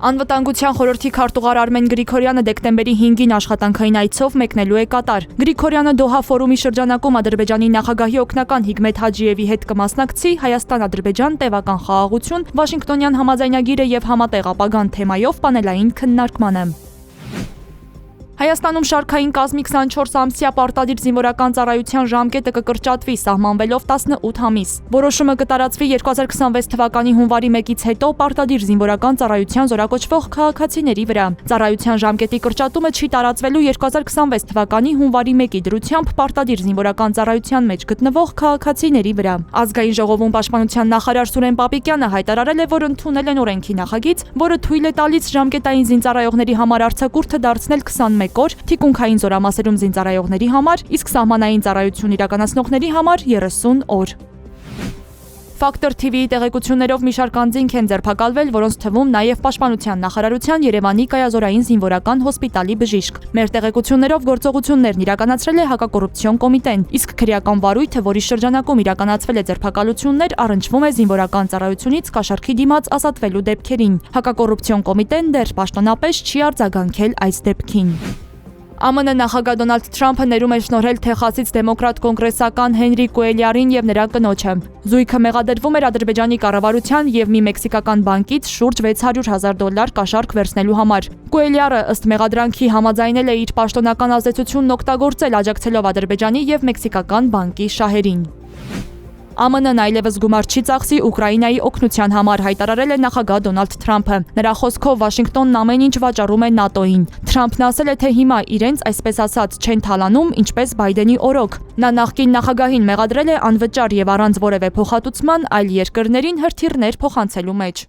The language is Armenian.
Անվտանգության խորհրդի քարտուղար Արմեն Գրիգորյանը դեկտեմբերի 5-ին աշխատանքային այցով մեկնելու է Կատար։ Գրիգորյանը Դոհա ֆորումի շրջանակում Ադրբեջանի նախագահի օգնական Հիգմեթ Հաջիևի հետ կմասնակցի Հայաստան-Ադրբեջան տևական խաղաղություն, Վաշինգտոնյան համաձայնագիրը եւ համատեղ ապագան թեմայով պանելային քննարկմանը։ Հայաստանում շարքային կազմի 24 ամսյա պարտադիր զինվորական ծառայության ժամկետը կկրճատվի սահմանվելով 18 ամիս։ Որոշումը կտարածվի 2026 թվականի հունվարի 1-ից հետո պարտադիր զինվորական ծառայության զորակոչվող քաղաքացիների վրա։ Ծառայության ժամկետի կրճատումը չի տարածվելու 2026 թվականի հունվարի 1-ի դրությամբ պարտադիր զինվորական ծառայության մեջ գտնվող քաղաքացիների վրա։ Ազգային ժողովում պաշտպանության նախարար Սուրեն Պապիկյանը հայտարարել է, որ ընդունել են օրենքի նախագիծ, որը թույլ է տալիս ժամկետային զինծառայողների համար արձակուրդը դարձնել 21 օր, թիկունքային զորամասերում զինծառայողների համար, իսկ սահմանային ծառայություն իրականացնողների համար 30 օր։ Ֆակտոր TV-ի տեղեկություններով մի շարք անձինք են ձերբակալվել, որոնց թվում նաև Պաշտպանության նախարարության Երևանի կայազորային զինվորական հոսպիտալի բժիշկ։ Մեր տեղեկություններով գործողություններն իրականացրել է հակակոռուպցիոն կոմիտեն, իսկ քրեական վարույթը, որի շրջանակում իրականացվել է ձերբակալություններ, առնչվում է զինվորական ծառայությունից կաշառքի դիմաց ազատվելու դեպքերին։ Հակակոռուպցիոն կոմիտեն դեռ պաշտոնապես չի արձագանքել այս դեպքին։ ԱՄՆ նախագահ Դոնալդ Թրամփը ներում է շնորհել Թեխասից դեմոկրատ կոնգրեսական Հենրի Կուելյարին եւ նրա կնոջը։ Զույգը մեղադրվում էր Ադրբեջանի կառավարության եւ մի մեքսիկական բանկից շուրջ $600,000 կաշառք վերցնելու համար։ Կուելյարը ըստ մեղադրանքի համաձայնել է իր պաշտոնական ազդեցությունն օգտագործել աջակցելով Ադրբեջանի եւ մեքսիկական բանկի շահերին։ ԱՄՆ-ն այլևս գումար չի ծախսի Ուկրաինայի օգնության համար, հայտարարել է նախագահ Դոնալդ Թրամփը։ Նրա խոսքով Վաշինգտոնն ամեն ինչ վաճառում է ՆԱՏՕ-ին։ Թրամփն ասել է, թե հիմա իրենց այսպես ասած չեն թալանում, ինչպես Բայդենի օրոք։ Նա նախկին նախագահին մեղադրել է անվճար եւ առանց որևէ փոխհատուցման այլ երկրներին հրթիռներ փոխանցելու մեջ։